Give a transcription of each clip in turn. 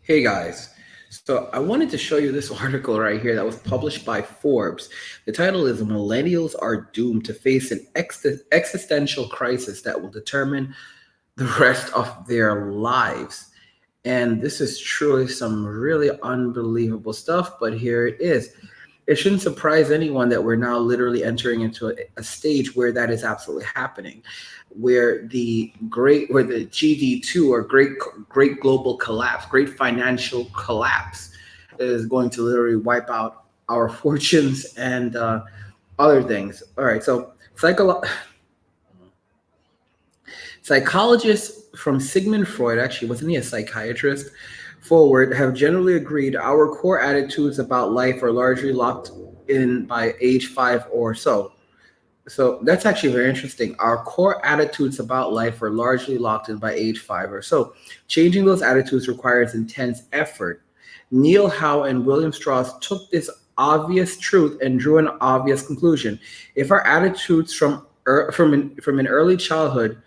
Hey guys, so I wanted to show you this article right here that was published by Forbes. The title is Millennials Are Doomed to Face an Existential Crisis That Will Determine the Rest of Their Lives. And this is truly some really unbelievable stuff, but here it is. It shouldn't surprise anyone that we're now literally entering into a stage where that is absolutely happening, where the GD2 or great global collapse, great financial collapse is going to literally wipe out our fortunes and other things. All right, so psychologists from Sigmund Freud, actually, wasn't he a psychiatrist? Forward have generally agreed our core attitudes about life are largely locked in by age 5 or so. So that's actually very interesting. Our core attitudes about life are largely locked in by age 5 or so. Changing those attitudes requires intense effort. Neil Howe and William Strauss took this obvious truth and drew an obvious conclusion. If our attitudes from an early childhood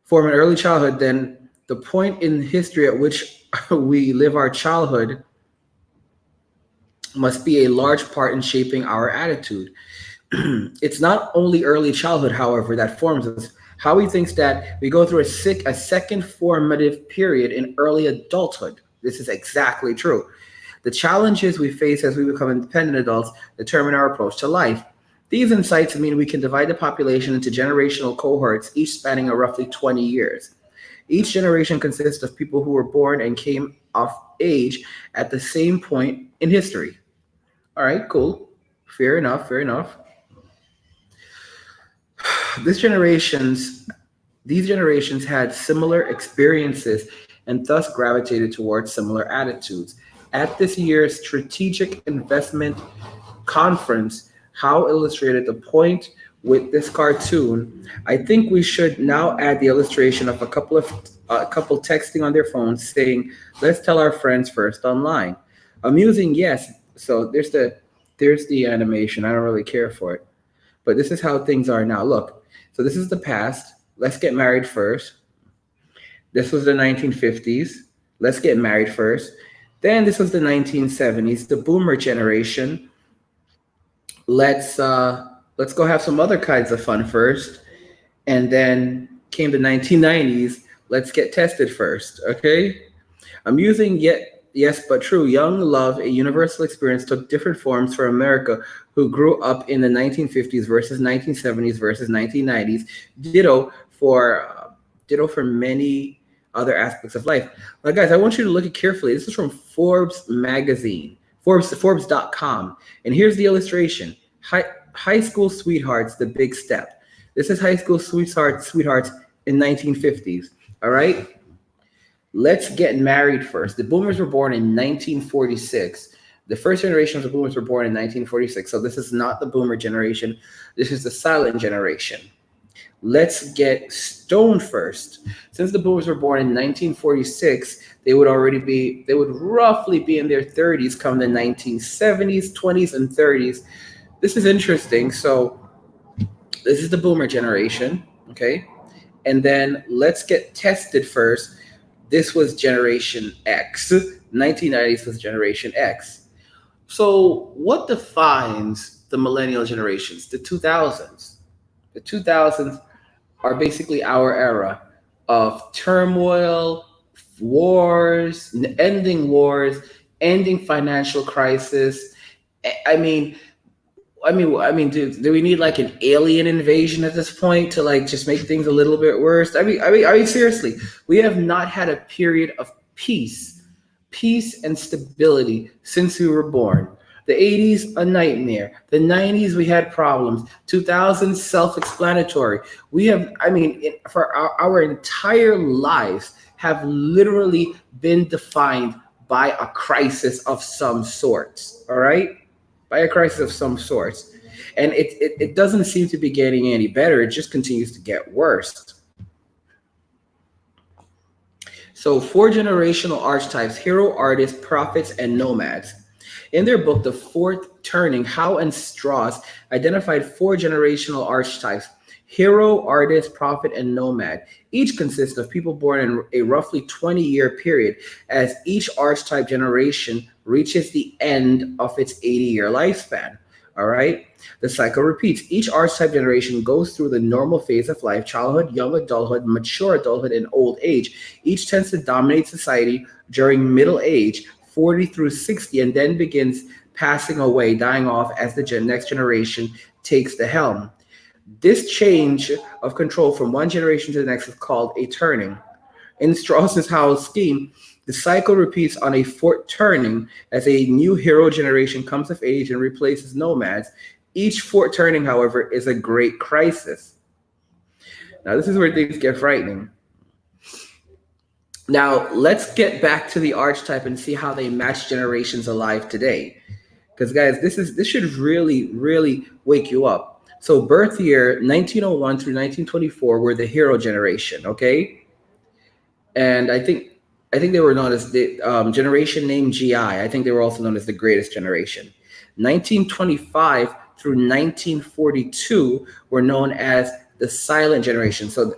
form an early childhood, then the point in history at which we live our childhood must be a large part in shaping our attitude. It's not only early childhood, however, that forms us. Howie thinks that we go through a second formative period in early adulthood. This is exactly true. The challenges we face as we become independent adults determine our approach to life. These insights mean we can divide the population into generational cohorts, each spanning a roughly 20 years. Each generation consists of people who were born and came of age at the same point in history. All right, cool. Fair enough, fair enough. These generations had similar experiences and thus gravitated towards similar attitudes. At this year's Strategic Investment Conference, Howe illustrated the point with this cartoon. I think we should now add the illustration of a couple texting on their phones saying, "Let's tell our friends first online." Amusing, yes. So there's the animation. I don't really care for it, but this is how things are now. Look, so this is the past. Let's get married first. This was the 1950s. Let's get married first. Then this was the 1970s, the boomer generation. Let's go have some other kinds of fun first. And then came the 1990s. Let's get tested first, okay? Amusing yet yes but true. Young love, a universal experience, took different forms for America who grew up in the 1950s versus 1970s versus 1990s. Ditto for many other aspects of life. Now, guys, I want you to look at carefully. This is from Forbes magazine, Forbes.com. And here's the illustration. High school sweethearts, the big step. This is high school sweethearts in 1950s. All right. Let's get married first. The boomers were born in 1946. The first generation of the boomers were born in 1946. So this is not the boomer generation. This is the silent generation. Let's get stoned first. Since the boomers were born in 1946, they would roughly be in their 30s come the 1970s, 20s, and 30s. This is interesting. So this is the boomer generation, okay? And then let's get tested first. This was Generation X. 1990s was Generation X. So what defines the millennial generations? The 2000s. The 2000s are basically our era of turmoil, wars, ending financial crisis. Do we need like an alien invasion at this point to like just make things a little bit worse? Seriously, we have not had a period of peace and stability since we were born. The 80s, a nightmare. The 90s, we had problems. 2000s, self-explanatory. For our entire lives have literally been defined by a crisis of some sorts, all right? By a crisis of some sorts. And it doesn't seem to be getting any better. It just continues to get worse. So 4 generational archetypes: hero, artist, prophets, and nomads. In their book, The Fourth Turning, Howe and Strauss identified 4 generational archetypes: hero, artist, prophet, and nomad. Each consists of people born in a roughly 20-year period as each archetype generation reaches the end of its 80-year lifespan. All right. The cycle repeats. Each archetype generation goes through the normal phase of life: childhood, young adulthood, mature adulthood, and old age. Each tends to dominate society during middle age, 40 through 60, and then begins passing away, dying off as the next generation takes the helm. This change of control from one generation to the next is called a turning. In Strauss's House scheme, the cycle repeats on a fourth turning as a new hero generation comes of age and replaces nomads. Each fourth turning, however, is a great crisis. Now, this is where things get frightening. Now, let's get back to the archetype and see how they match generations alive today. Because, guys, this should really, really wake you up. So, birth year 1901 through 1924 were the hero generation, okay? And I think they were known as the generation named GI. I think they were also known as the greatest generation. 1925 through 1942 were known as the silent generation. So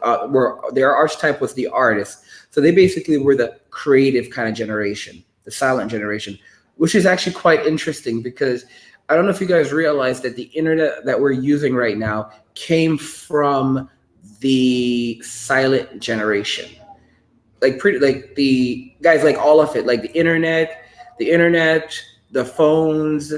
their archetype was the artist. So they basically were the creative kind of generation, the silent generation, which is actually quite interesting because I don't know if you guys realize that the internet that we're using right now came from the silent generation. Like the guys, like all of it, like the internet, the phones,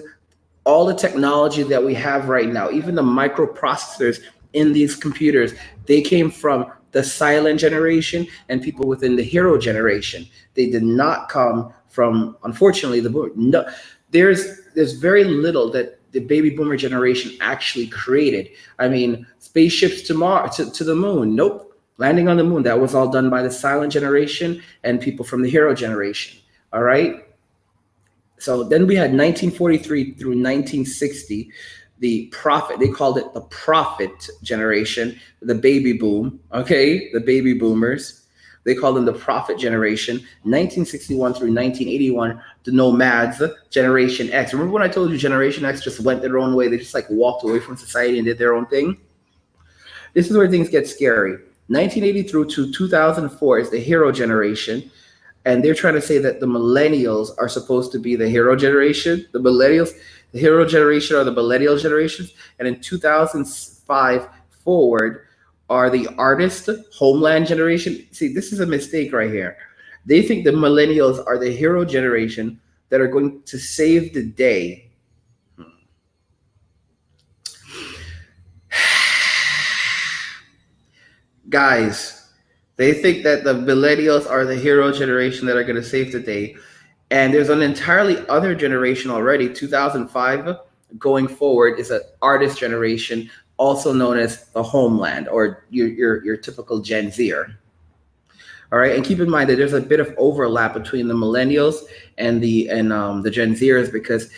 all the technology that we have right now, even the microprocessors in these computers, they came from the silent generation and people within the hero generation. They did not come from, unfortunately, the boomer. No, there's very little that the baby boomer generation actually created. I mean, spaceships to Mars, to the moon. Nope. Landing on the moon, that was all done by the silent generation and people from the hero generation. All right. So then we had 1943 through 1960, the prophet, they called it the prophet generation, the baby boom. Okay. The baby boomers. They called them the prophet generation. 1961 through 1981, the nomads, Generation X. Remember when I told you Generation X just went their own way? They just like walked away from society and did their own thing. This is where things get scary. 1980 through to 2004 is the hero generation. And they're trying to say that the millennials are supposed to be the hero generation. The millennials, the hero generation are the millennial generations. And in 2005 forward are the artist homeland generation. See, this is a mistake right here. They think the millennials are the hero generation that are going to save the day. Guys, they think that the millennials are the hero generation that are going to save the day. And there's an entirely other generation already, 2005 going forward, is an artist generation, also known as the homeland, or your typical Gen Zer. All right, and keep in mind that there's a bit of overlap between the millennials and the Gen Zers because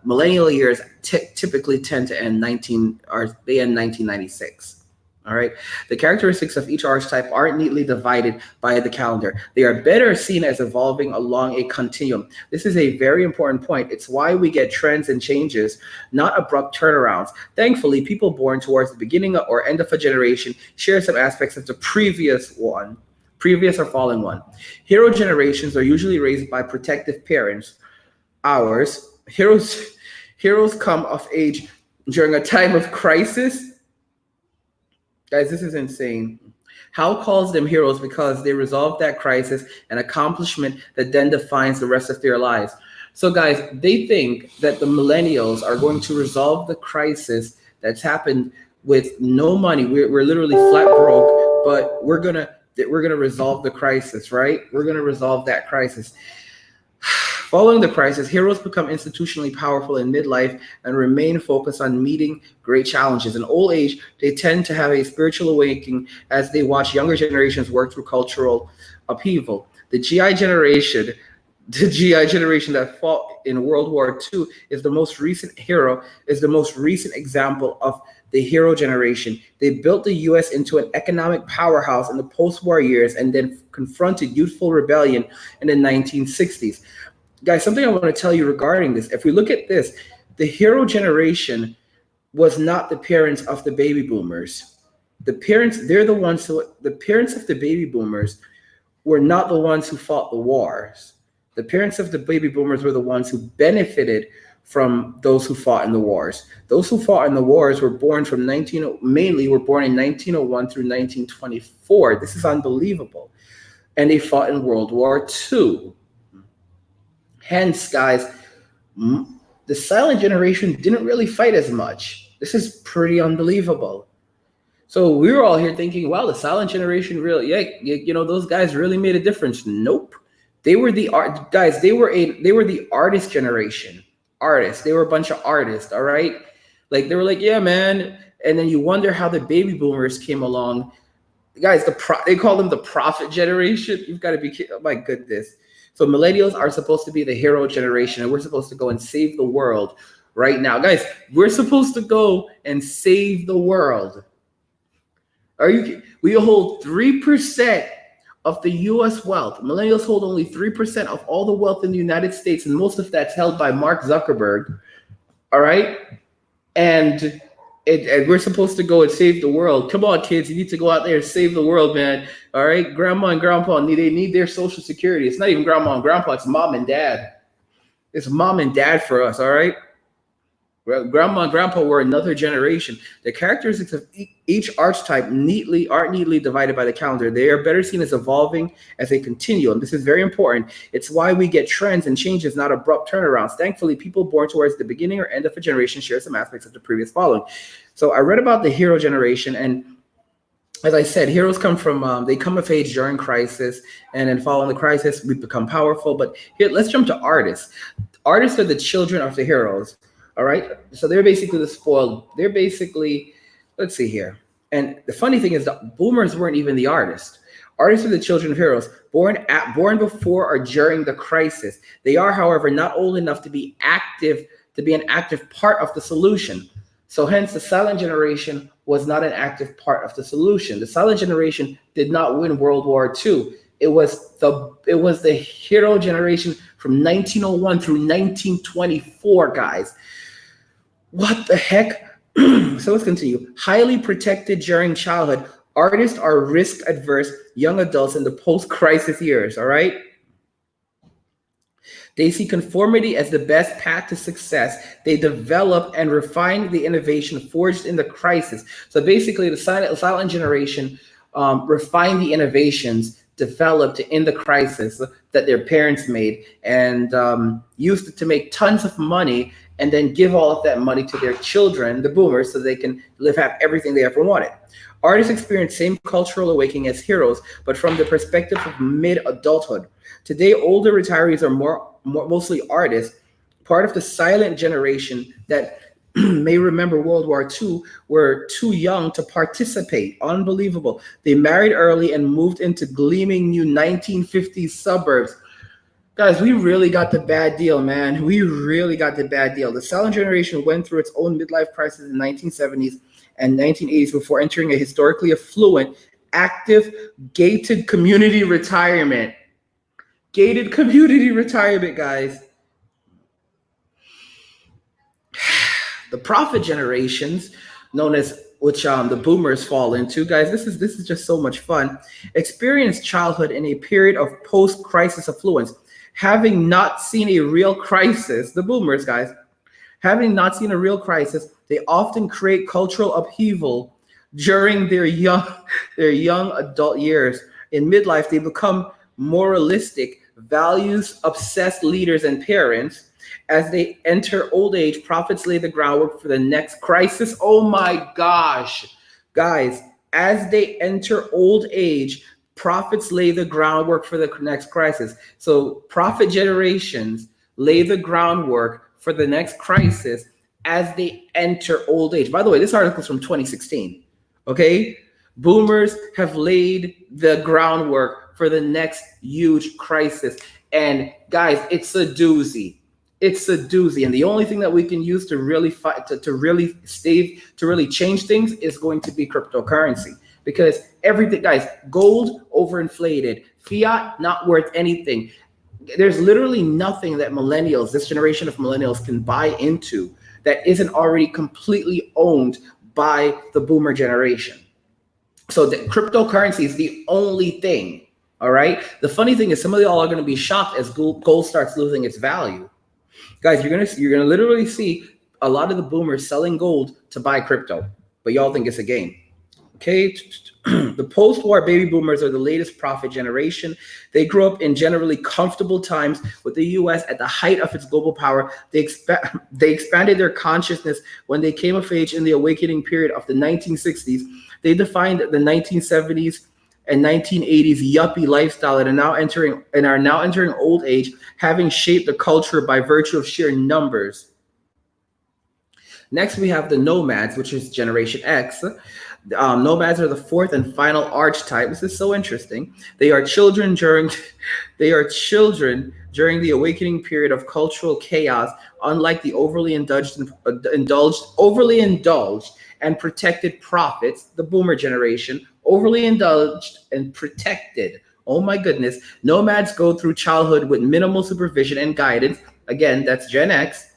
millennial years typically tend to end 1996. All right. The characteristics of each archetype aren't neatly divided by the calendar. They are better seen as evolving along a continuum. This is a very important point. It's why we get trends and changes, not abrupt turnarounds. Thankfully, people born towards the beginning or end of a generation share some aspects of the previous or fallen one. Hero generations are usually raised by protective parents. Ours, heroes come of age during a time of crisis. Guys, this is insane. Hal calls them heroes because they resolve that crisis, an accomplishment that then defines the rest of their lives. So, guys, they think that the millennials are going to resolve the crisis that's happened with no money. We're literally flat broke, but we're gonna resolve the crisis, right? We're gonna resolve that crisis. Following the crisis, heroes become institutionally powerful in midlife and remain focused on meeting great challenges. In old age, they tend to have a spiritual awakening as they watch younger generations work through cultural upheaval. The GI generation that fought in World War II is the most recent example of the hero generation. They built the US into an economic powerhouse in the post-war years and then confronted youthful rebellion in the 1960s. Guys, something I want to tell you regarding this. If we look at this, the hero generation was not the parents of the baby boomers. The parents, they're the ones who, the parents of the baby boomers were not the ones who fought the wars. The parents of the baby boomers were the ones who benefited from those who fought in the wars. Those who fought in the wars were born from mainly were born in 1901 through 1924. This is unbelievable. And they fought in World War II. Hence, guys, the silent generation didn't really fight as much. This is pretty unbelievable. So we were all here thinking, wow, the silent generation really, those guys really made a difference. Nope. They were the guys, they were the artist generation. Artists. They were a bunch of artists, all right? Like they were like, yeah, man. And then you wonder how the baby boomers came along. Guys, they call them the prophet generation. You've got to be, oh my goodness. So millennials are supposed to be the hero generation, and we're supposed to go and save the world right now. Guys, we're supposed to go and save the world. We hold 3% of the US wealth. Millennials hold only 3% of all the wealth in the United States, and most of that's held by Mark Zuckerberg. All right? And we're supposed to go and save the world. Come on, kids, you need to go out there and save the world, man. All right? Grandma and grandpa, they need their Social Security. It's not even grandma and grandpa, it's mom and dad. It's mom and dad for us, all right? Grandma and grandpa were another generation. The characteristics of each archetype aren't neatly divided by the calendar. They are better seen as evolving as a continuum. This is very important. It's why we get trends and changes, not abrupt turnarounds. Thankfully, people born towards the beginning or end of a generation share some aspects of the previous following. So I read about the hero generation, and as I said, heroes come from, they come of age during crisis, and then following the crisis, we become powerful. But here, let's jump to artists. Artists are the children of the heroes. All right. So they're basically the spoiled. They're basically, let's see here. And the funny thing is that boomers weren't even the artists. Artists are the children of heroes, born before or during the crisis. They are, however, not old enough to be an active part of the solution. So hence the silent generation was not an active part of the solution. The silent generation did not win World War II. It was the hero generation from 1901 through 1924, guys. What the heck? So let's continue. Highly protected during childhood. Artists are risk-adverse young adults in the post-crisis years, all right? They see conformity as the best path to success. They develop and refine the innovation forged in the crisis. So basically, the silent generation refined the innovations developed in the crisis that their parents made and used it to make tons of money and then give all of that money to their children, the boomers, so they can have everything they ever wanted. Artists experience same cultural awakening as heroes, but from the perspective of mid-adulthood. Today, older retirees are mostly artists, part of the silent generation that may remember World War II, were too young to participate. Unbelievable. They married early and moved into gleaming new 1950s suburbs. Guys, we really got the bad deal, man. We really got the bad deal. The silent generation went through its own midlife crisis in the 1970s and 1980s before entering a historically affluent, active, gated community retirement. Gated community retirement, guys. The prophet generations, known as which the boomers fall into, guys, this is just so much fun. Experienced childhood in a period of post-crisis affluence, having not seen a real crisis. The boomers, guys, having not seen a real crisis, they often create cultural upheaval during their young adult years. In midlife, they become moralistic, values-obsessed leaders and parents. As they enter old age, prophets lay the groundwork for the next crisis. Oh my gosh, guys, as they enter old age, prophets lay the groundwork for the next crisis. So prophet generations lay the groundwork for the next crisis as they enter old age. By the way, this article is from 2016, okay? Boomers have laid the groundwork for the next huge crisis. And guys, it's a doozy. It's a doozy, and the only thing that we can use to really fight, to really change things is going to be cryptocurrency, because everything, guys, gold overinflated, fiat not worth anything. There's literally nothing that millennials, this generation of millennials, can buy into that isn't already completely owned by the boomer generation. So the cryptocurrency is the only thing. All right. The funny thing is, some of y'all are going to be shocked as gold starts losing its value. Guys, you're gonna literally see a lot of the boomers selling gold to buy crypto, but y'all think it's a game. Okay, the post-war baby boomers are the latest profit generation. They grew up in generally comfortable times with the U.S. at the height of its global power. They expanded their consciousness when they came of age in the awakening period of the 1960s. They defined the 1970s and 1980s yuppie lifestyle and are now entering old age, having shaped the culture by virtue of sheer numbers. Next, we have the nomads, which is Generation X. Nomads are the fourth and final archetype. This is so interesting. They are children during the awakening period of cultural chaos. Unlike the overly indulged and protected prophets, the boomer generation, overly indulged and protected. Oh my goodness. Nomads go through childhood with minimal supervision and guidance. Again, that's Gen X.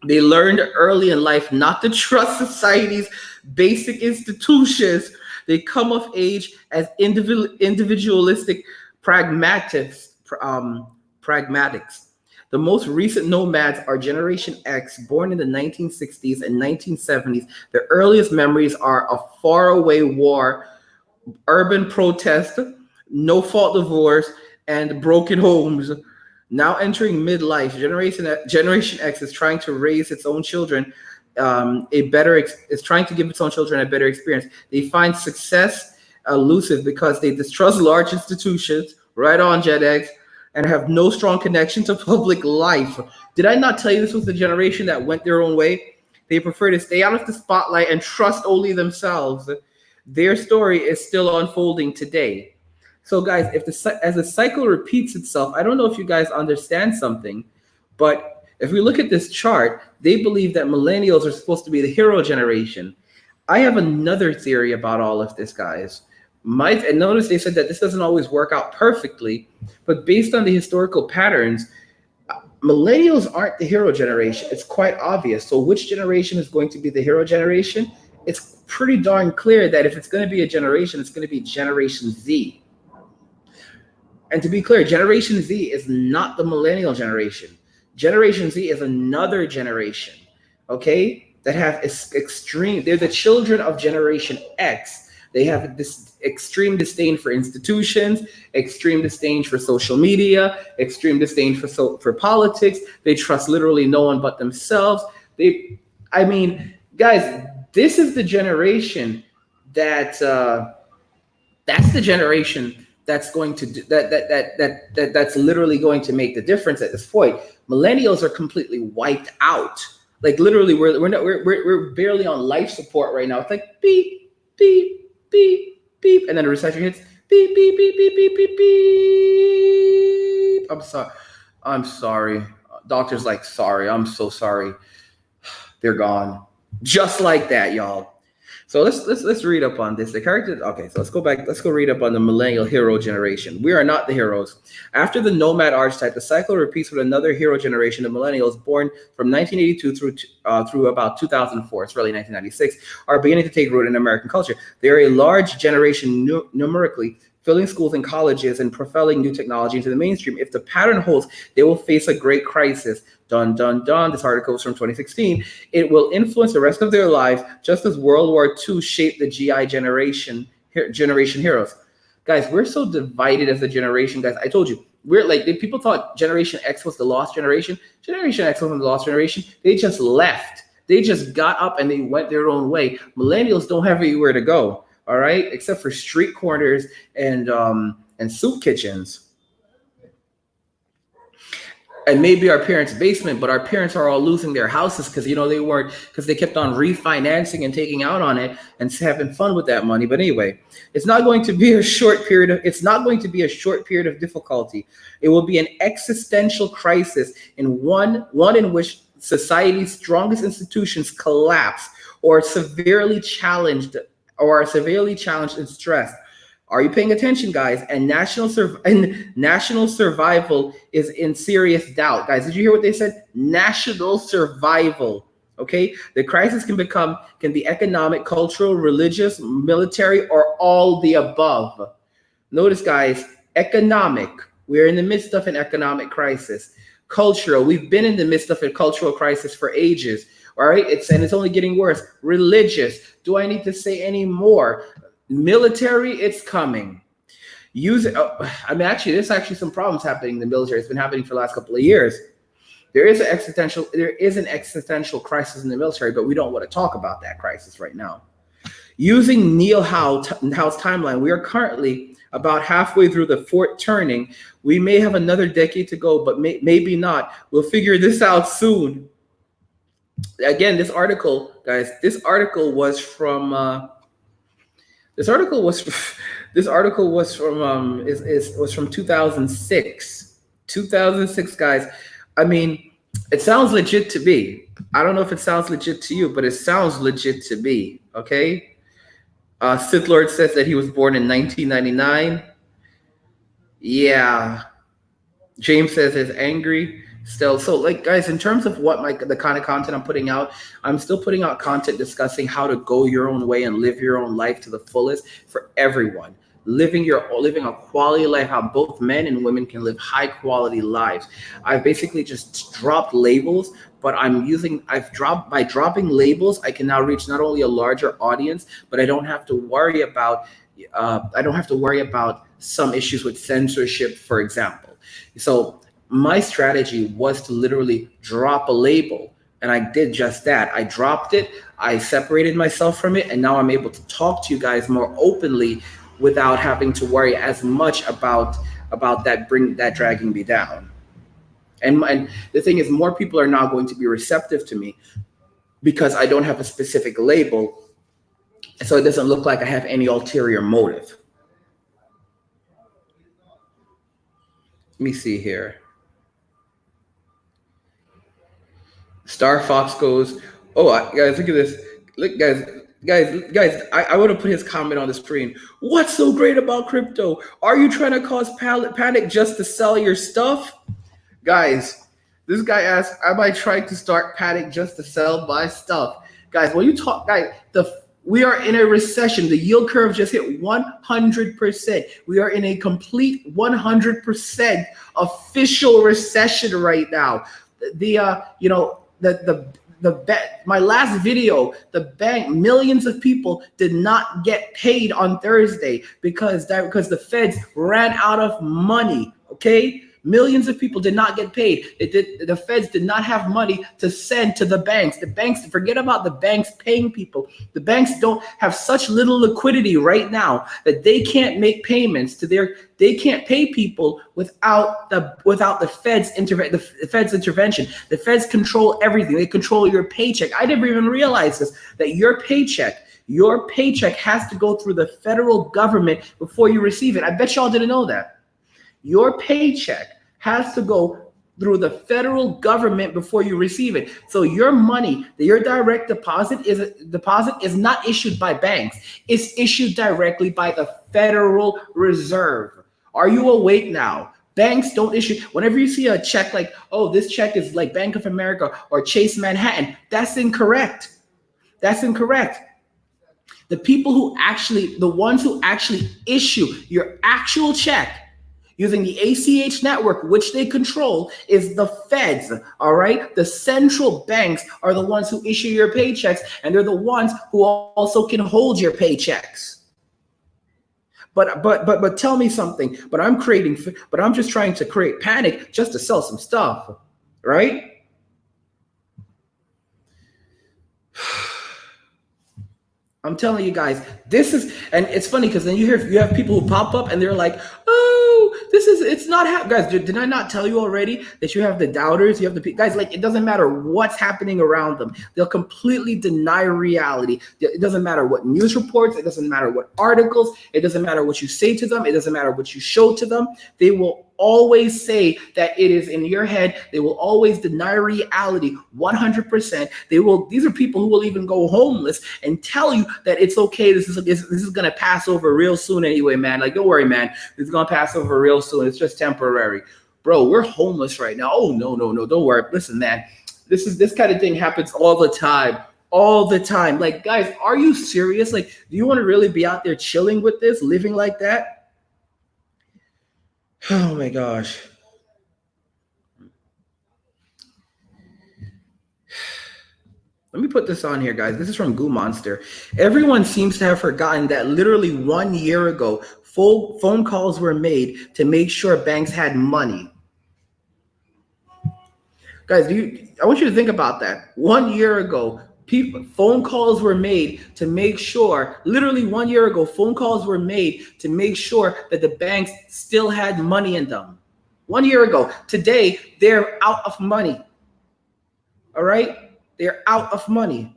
They learned early in life not to trust society's basic institutions. They come of age as individualistic pragmatics. The most recent nomads are Generation X, born in the 1960s and 1970s. Their earliest memories are a faraway war, urban protest, no-fault divorce, and broken homes. Now entering midlife, Generation X is trying to raise its own children is trying to give its own children a better experience. They find success elusive because they distrust large institutions, right on Gen X, and have no strong connection to public life. Did I not tell you this was the generation that went their own way? They prefer to stay out of the spotlight and trust only themselves. Their story is still unfolding today. So guys, as the cycle repeats itself, I don't know if you guys understand something, but if we look at this chart, they believe that millennials are supposed to be the hero generation. I have another theory about all of this, guys. And notice they said that this doesn't always work out perfectly, but based on the historical patterns, millennials aren't the hero generation. It's quite obvious. So which generation is going to be the hero generation? It's pretty darn clear that if it's going to be a generation, it's going to be Generation Z. And to be clear, Generation Z is not the millennial generation. Generation Z is another generation, okay, that have extreme, they're the children of Generation X. They have this extreme disdain for institutions, extreme disdain for social media, extreme disdain for politics. They trust literally no one but themselves. Guys, this is the generation that's the generation that's going to do that's literally going to make the difference at this point. Millennials are completely wiped out. Like literally, we're barely on life support right now. It's like beep, beep, beep, beep, and then a recession hits. Beep, beep, beep, beep, beep, beep, beep. I'm sorry. Doctor's like, sorry. I'm so sorry. They're gone. Just like that, y'all. So let's read up on this. The character. Okay, so let's go back. Let's go read up on the millennial hero generation. We are not the heroes. After the nomad archetype, the cycle repeats with another hero generation of millennials born from 1982 through about 2004. It's really 1996. Are beginning to take root in American culture. They are a large generation numerically, filling schools and colleges and propelling new technology into the mainstream. If the pattern holds, they will face a great crisis. Dun, dun, dun. This article is from 2016. It will influence the rest of their lives, just as World War II shaped the GI generation heroes. Guys, we're so divided as a generation, guys. I told you, we're like, people thought Generation X was the lost generation. Generation X wasn't the lost generation. They just left. They just got up and they went their own way. Millennials don't have anywhere to go. All right, except for street corners and soup kitchens, and maybe our parents' basement. But our parents are all losing their houses because they kept on refinancing and taking out on it and having fun with that money. But anyway, it's not going to be a short period of difficulty. It will be an existential crisis, one in which society's strongest institutions collapse or are severely challenged and stressed. Are you paying attention, guys? And national survival is in serious doubt. Guys, did you hear what they said? National survival Okay, the crisis can be economic, cultural, religious, military, or all the above. Notice, guys, economic. We're in the midst of an economic crisis. Cultural. We've been in the midst of a cultural crisis for ages. All right, it's only getting worse. Religious. Do I need to say any more? Military. It's coming. Actually, there's actually some problems happening in the military. It's been happening for the last couple of years. There is an existential crisis in the military, but we don't want to talk about that crisis right now. Using Neil Howe's timeline, we are currently about halfway through the fourth turning. We may have another decade to go, but maybe not. We'll figure this out soon. Again, this article, guys, was from 2006. 2006, guys. I mean, it sounds legit to me. I don't know if it sounds legit to you, but it sounds legit to me. Okay. Sith Lord says that he was born in 1999. Yeah. James says he's angry still. So, like, guys, in terms of the kind of content I'm putting out, I'm still putting out content discussing how to go your own way and live your own life to the fullest for everyone. Living a quality life, how both men and women can live high quality lives. I've basically just dropped labels, but by dropping labels, I can now reach not only a larger audience, but I don't have to worry about some issues with censorship, for example. So my strategy was to literally drop a label, and I did just that. I dropped it, I separated myself from it, and now I'm able to talk to you guys more openly without having to worry as much about that dragging me down. And the thing is, more people are now going to be receptive to me because I don't have a specific label, so it doesn't look like I have any ulterior motive. Let me see here. Star Fox goes, oh, guys, look at this. Look, guys, I want to put his comment on the screen. What's so great about crypto? Are you trying to cause panic just to sell your stuff? Guys, this guy asked, am I trying to start panic just to sell my stuff? Guys, when you talk, guys, we are in a recession. The yield curve just hit 100%. We are in a complete 100% official recession right now. My last video, the bank, millions of people did not get paid on Thursday because the feds ran out of money. Okay, millions of people did not get paid. The feds did not have money to send to the banks. The banks, forget about the banks paying people. The banks don't have such little liquidity right now that they can't make payments they can't pay people without the Fed's intervention. The Feds control everything. They control your paycheck. I never even realized this, that your paycheck has to go through the federal government before you receive it. I bet y'all didn't know that. Your paycheck has to go through the federal government before you receive it. So your money, your direct deposit is not issued by banks. It's issued directly by the Federal Reserve. Are you awake now? Banks don't issue. Whenever you see a check like, oh, this check is like Bank of America or Chase Manhattan, that's incorrect. That's incorrect. The ones who actually issue your actual check using the ACH network, which they control, is the feds, all right? The central banks are the ones who issue your paychecks, and they're the ones who also can hold your paychecks. But tell me something, but I'm just trying to create panic just to sell some stuff, right? I'm telling you guys, and it's funny because then you have people who pop up and they're like, oh, it's not guys, did I not tell you already that you have the doubters, you have the guys, like, it doesn't matter what's happening around them. They'll completely deny reality. It doesn't matter what news reports, it doesn't matter what articles, it doesn't matter what you say to them, it doesn't matter what you show to them. They will always say that it is in your head. They will always deny reality 100%. These are people who will even go homeless and tell you that it's okay. This is going to pass over real soon anyway, man. Like, don't worry, man. It's going to pass over real soon. It's just temporary. Bro, we're homeless right now. Oh, no. Don't worry. Listen, man. This kind of thing happens all the time. All the time. Like, guys, are you serious? Like, do you want to really be out there chilling with this, living like that? Oh my gosh. Let me put this on here, guys. This is from Goo Monster. Everyone seems to have forgotten that literally 1 year ago, full phone calls were made to make sure banks had money. Guys, I want you to think about that. 1 year ago, phone calls were made to make sure, literally 1 year ago, phone calls were made to make sure that the banks still had money in them. 1 year ago. Today, they're out of money. All right? They're out of money.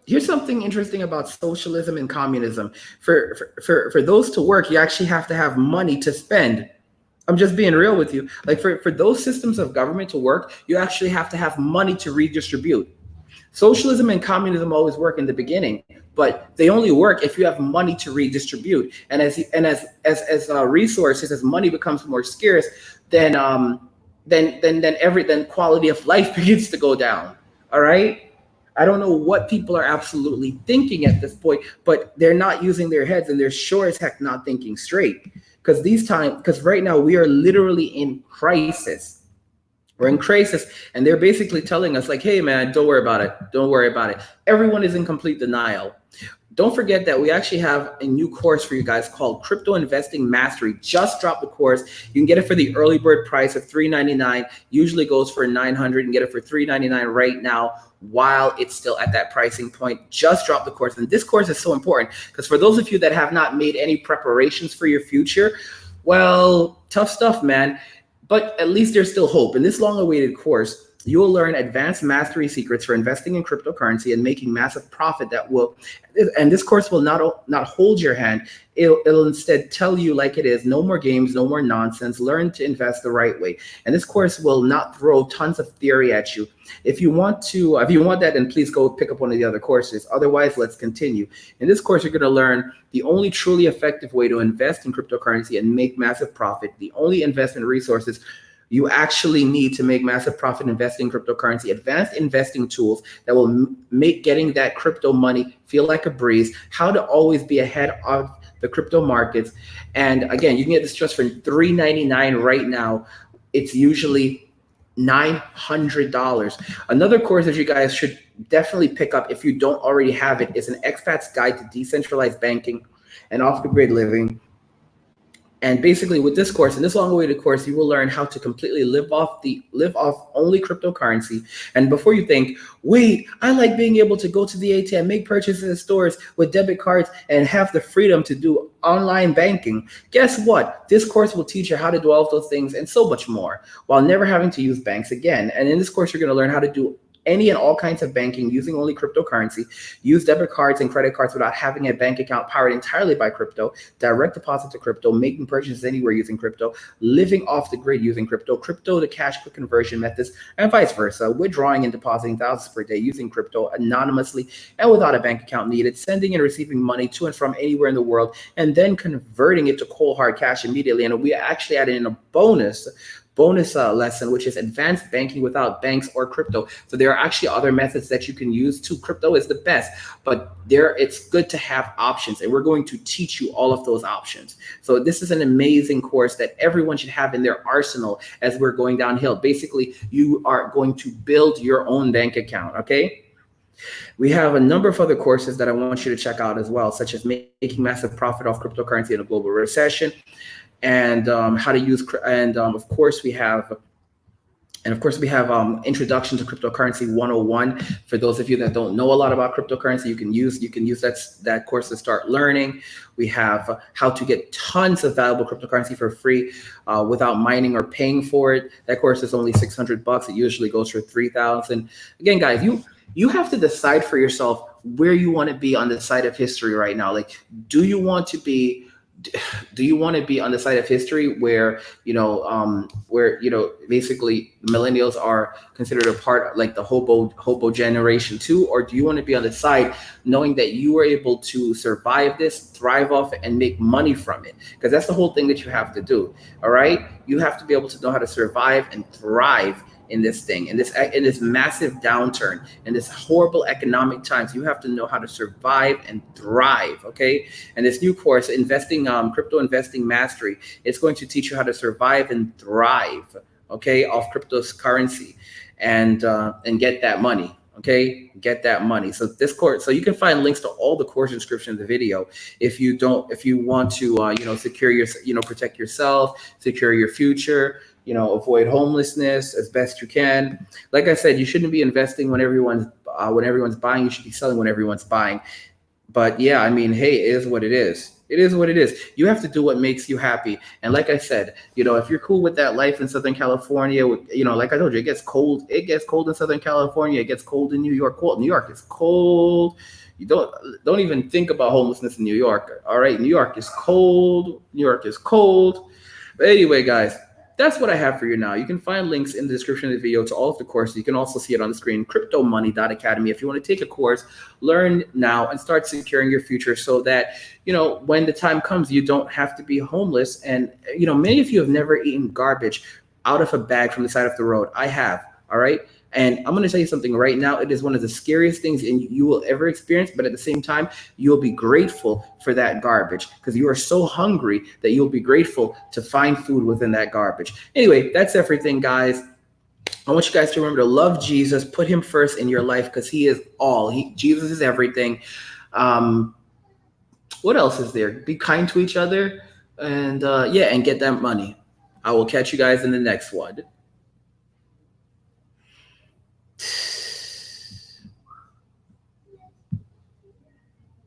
Here's something interesting about socialism and communism. For those to work, you actually have to have money to spend. I'm just being real with you. Like for those systems of government to work, you actually have to have money to redistribute. Socialism and communism always work in the beginning, but they only work if you have money to redistribute. And as resources, as money becomes more scarce, then quality of life begins to go down. All right. I don't know what people are absolutely thinking at this point, but they're not using their heads, and they're sure as heck not thinking straight. Because right now we are literally in crisis. We're in crisis, and they're basically telling us like, hey man, don't worry about it. Don't worry about it. Everyone is in complete denial. Don't forget that we actually have a new course for you guys called Crypto Investing Mastery. Just dropped the course. You can get it for the early bird price of $399. Usually goes for $900. You can get it for $399 right now while it's still at that pricing point. Just dropped the course. And this course is so important because for those of you that have not made any preparations for your future, well, tough stuff, man. But at least there's still hope. In this long-awaited course, you will learn advanced mastery secrets for investing in cryptocurrency and making massive profit and this course will not hold your hand. It'll instead tell you like it is, no more games, no more nonsense, learn to invest the right way. And this course will not throw tons of theory at you. If you want that, then please go pick up one of the other courses. Otherwise, let's continue. In this course, you're going to learn the only truly effective way to invest in cryptocurrency and make massive profit, the only investment resources you actually need to make massive profit investing in cryptocurrency, advanced investing tools that will make getting that crypto money feel like a breeze, how to always be ahead of the crypto markets. And again, you can get this just for $399 right now. It's usually $900. Another course that you guys should definitely pick up if you don't already have it is an Expats Guide to Decentralized Banking and Off-the-Grid Living. And basically with this course, in this long-awaited course, you will learn how to completely live off only cryptocurrency. And before you think, wait, I like being able to go to the ATM, make purchases in stores with debit cards, and have the freedom to do online banking. Guess what? This course will teach you how to do all of those things and so much more while never having to use banks again. And in this course, you're going to learn how to do any and all kinds of banking using only cryptocurrency, use debit cards and credit cards without having a bank account powered entirely by crypto, direct deposit to crypto, making purchases anywhere using crypto, living off the grid using crypto to cash quick conversion methods, and vice versa, withdrawing and depositing thousands per day using crypto anonymously and without a bank account needed, sending and receiving money to and from anywhere in the world, and then converting it to cold hard cash immediately. And we actually added in a bonus lesson, which is advanced banking without banks or crypto. So there are actually other methods that you can use too. Crypto is the best, but it's good to have options, and we're going to teach you all of those options. So this is an amazing course that everyone should have in their arsenal as we're going downhill. Basically, you are going to build your own bank account, okay? We have a number of other courses that I want you to check out as well, such as making massive profit off cryptocurrency in a global recession, and how to use, and of course we have Introduction to Cryptocurrency 101. For those of you that don't know a lot about cryptocurrency, you can use that course to start learning. We have how to get tons of valuable cryptocurrency for free without mining or paying for it. That course is only $600. It usually goes for $3,000. Again, guys, you have to decide for yourself where you want to be on the side of history right now. Like, do you want to be do you want to be on the side of history where basically millennials are considered a part, like the hobo generation too, or do you want to be on the side knowing that you were able to survive this, thrive off it, and make money from it? Because that's the whole thing that you have to do. All right, you have to be able to know how to survive and thrive in this thing, in this massive downturn, in this horrible economic times. You have to know how to survive and thrive. Okay, and this new course, crypto investing mastery, it's going to teach you how to survive and thrive, okay, off cryptocurrency, and get that money. Okay, get that money. So this course, so you can find links to all the course description of the video. If you want to, secure your, protect yourself, secure your future, avoid homelessness as best you can. Like I said, you shouldn't be investing when everyone's buying. You should be selling when everyone's buying. But yeah, I mean, hey, it is what it is. It is what it is. You have to do what makes you happy. And like I said, if you're cool with that life in Southern California, like I told you, it gets cold. It gets cold in Southern California. It gets cold in New York. Cold. New York is cold. You don't even think about homelessness in New York. All right, New York is cold. New York is cold. But anyway, guys, that's what I have for you now. You can find links in the description of the video to all of the courses. You can also see it on the screen, cryptomoney.academy. If you want to take a course, learn now and start securing your future so that, when the time comes, you don't have to be homeless. And, many of you have never eaten garbage out of a bag from the side of the road. I have, all right? And I'm going to tell you something right now. It is one of the scariest things you will ever experience. But at the same time, you'll be grateful for that garbage because you are so hungry that you'll be grateful to find food within that garbage. Anyway, that's everything, guys. I want you guys to remember to love Jesus. Put him first in your life because he is all. Jesus is everything. What else is there? Be kind to each other. And and get that money. I will catch you guys in the next one.